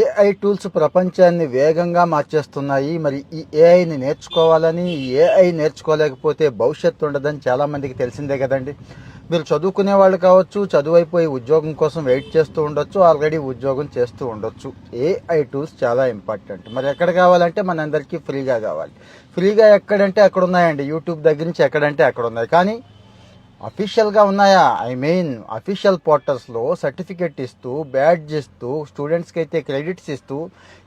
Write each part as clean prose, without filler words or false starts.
AI tools ప్రపంచాన్ని వేగంగా మార్చేస్తున్నాయి. మరి ఈ ఏఐని నేర్చుకోవాలని, ఏఐ నేర్చుకోలేకపోతే భవిష్యత్తు ఉండదని చాలామందికి తెలిసిందే కదండి. మీరు చదువుకునే వాళ్ళు కావచ్చు, చదువైపోయి ఉద్యోగం కోసం వెయిట్ చేస్తూ ఉండొచ్చు, ఆల్రెడీ ఉద్యోగం చేస్తూ ఉండొచ్చు. ఏఐ టూల్స్ చాలా ఇంపార్టెంట్. మరి ఎక్కడ కావాలంటే మనందరికీ ఫ్రీగా కావాలి. ఫ్రీగా ఎక్కడంటే అక్కడ ఉన్నాయండి. యూట్యూబ్ దగ్గర నుంచి ఎక్కడంటే అక్కడ ఉన్నాయి. కానీ అఫీషియల్గా ఉన్నాయా? అఫీషియల్ పోర్టల్స్లో సర్టిఫికెట్ ఇస్తూ, బ్యాడ్జ్ ఇస్తూ, స్టూడెంట్స్కి అయితే క్రెడిట్స్ ఇస్తూ,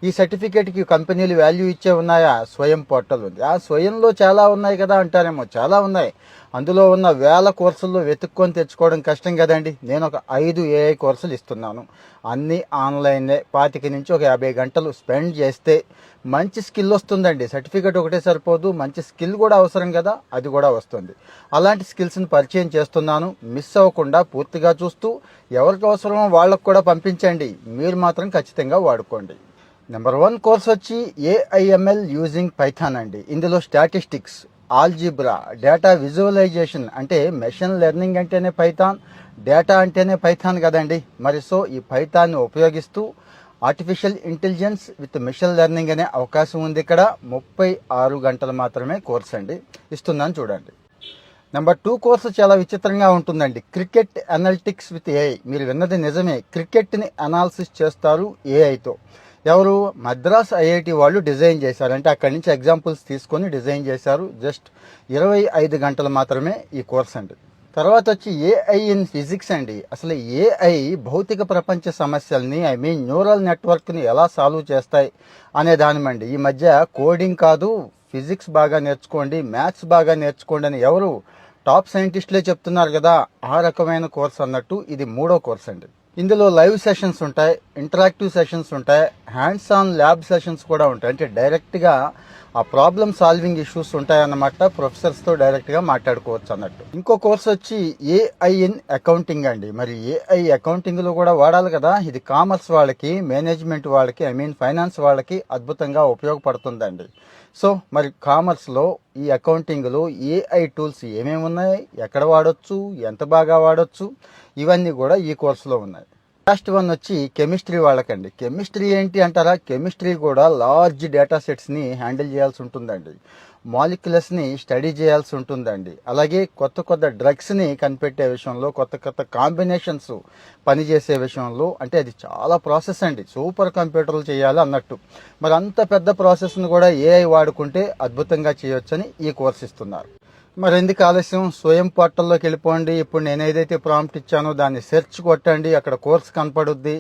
ఈ సర్టిఫికెట్కి కంపెనీలు వాల్యూ ఇచ్చే ఉన్నాయా? స్వయం పోర్టల్ ఉంది. ఆ స్వయంలో చాలా ఉన్నాయి కదా అంటారేమో, చాలా ఉన్నాయి. అందులో ఉన్న వేల కోర్సుల్లో వెతుక్కొని తెచ్చుకోవడం కష్టం కదండి. నేను ఒక 5 ఏఐ కోర్సులు ఇస్తున్నాను. అన్నీ ఆన్లైన్లే. 25 నుంచి ఒక 50 గంటలు స్పెండ్ చేస్తే మంచి స్కిల్ వస్తుందండి. సర్టిఫికెట్ ఒకటే సరిపోదు, మంచి స్కిల్ కూడా అవసరం కదా, అది కూడా వస్తుంది. అలాంటి స్కిల్స్ని పరిచయం చేస్తున్నాను. మిస్ అవ్వకుండా పూర్తిగా చూస్తూ ఎవరికి అవసరమో వాళ్ళకు కూడా పంపించండి. మీరు మాత్రం ఖచ్చితంగా వాడుకోండి. నెంబర్ 1 కోర్స్ వచ్చి ఏఐఎంఎల్ యూజింగ్ పైథాన్ అండి. ఇందులో స్టాటిస్టిక్స్, ఆల్జిబ్రా, డేటా విజువలైజేషన్, అంటే మెషిన్ లెర్నింగ్ అంటేనే పైథాన్, డేటా అంటేనే పైథాన్ కదండి. మరి సో ఈ పైథాన్ని ఉపయోగిస్తూ artificial intelligence with machine learning అనే అవకాశం ఉంది. ఇక్కడ 36 గంటలు మాత్రమే కోర్స్ అండి. ఇస్తున్నాను చూడండి. నెంబర్ 2 కోర్సు చాలా విచిత్రంగా ఉంటుందండి. Cricket analytics with AI. మీరు విన్నది నిజమే. క్రికెట్ని అనాలిసిస్ చేస్తారు ఏఐతో. ఎవరు? మద్రాస్ ఐఐటి వాళ్ళు డిజైన్ చేశారు. అంటే అక్కడి నుంచి ఎగ్జాంపుల్స్ తీసుకొని డిజైన్ చేశారు. జస్ట్ 25 గంటలు మాత్రమే ఈ కోర్స్ అండి. తర్వాత వచ్చి ఏఐ ఇన్ ఫిజిక్స్ అండి. అసలు ఏఐ భౌతిక ప్రపంచ సమస్యల్ని, న్యూరల్ నెట్వర్క్ని ఎలా సాల్వ్ చేస్తాయి అనే దానిమండి. ఈ మధ్య కోడింగ్ కాదు, ఫిజిక్స్ బాగా నేర్చుకోండి, మ్యాథ్స్ బాగా నేర్చుకోండి అని ఎవరు? టాప్ సైంటిస్టులే చెప్తున్నారు కదా. ఆ రకమైన కోర్స్ అన్నట్టు ఇది 3వ కోర్స్ అండి. ఇందులో లైవ్ సెషన్స్ ఉంటాయి, ఇంటరాక్టివ్ సెషన్స్ ఉంటాయి, హ్యాండ్స్ ఆన్ ల్యాబ్ సెషన్స్ కూడా ఉంటాయి. అంటే డైరెక్ట్గా ఆ ప్రాబ్లమ్ సాల్వింగ్ ఇష్యూస్ ఉంటాయన్నమాట. ప్రొఫెసర్స్తో డైరెక్ట్గా మాట్లాడుకోవచ్చు అన్నట్టు. ఇంకో కోర్స్ వచ్చి ఏఐ ఇన్ అకౌంటింగ్ అండి. మరి ఏఐ అకౌంటింగ్లో కూడా వాడాలి కదా. ఇది కామర్స్ వాళ్ళకి, మేనేజ్మెంట్ వాళ్ళకి, ఫైనాన్స్ వాళ్ళకి అద్భుతంగా ఉపయోగపడుతుందండి. సో మరి కామర్స్లో ఈ అకౌంటింగ్లో ఏఐ టూల్స్ ఏమేమి ఉన్నాయి, ఎక్కడ వాడొచ్చు, ఎంత బాగా వాడొచ్చు, ఇవన్నీ కూడా ఈ కోర్సులో ఉన్నాయి. లాస్ట్ వన్ వచ్చి కెమిస్ట్రీ వాళ్ళకండి. కెమిస్ట్రీ ఏంటి అంటారా? కెమిస్ట్రీ కూడా లార్జ్ డేటా సెట్స్ని హ్యాండిల్ చేయాల్సి ఉంటుందండి. మాలిక్యులర్స్ని స్టడీ చేయాల్సి ఉంటుందండి. అలాగే కొత్త కొత్త డ్రగ్స్ని కనిపెట్టే విషయంలో, కొత్త కొత్త కాంబినేషన్స్ పనిచేసే విషయంలో, అంటే అది చాలా ప్రాసెస్ అండి. సూపర్ కంప్యూటర్లు చేయాలి అన్నట్టు. మరి అంత పెద్ద ప్రాసెస్ను కూడా ఏఐ వాడుకుంటే అద్భుతంగా చేయొచ్చని ఈ కోర్స్ ఇస్తున్నారు. మరి ఎందుకు ఆలస్యం? స్వయం పోర్టల్లోకి వెళ్ళిపోండి. ఇప్పుడు నేను ఏదైతే ప్రాంప్ట్ ఇచ్చానో దాన్ని సెర్చ్ కొట్టండి. అక్కడ కోర్స్ కనపడుద్ది.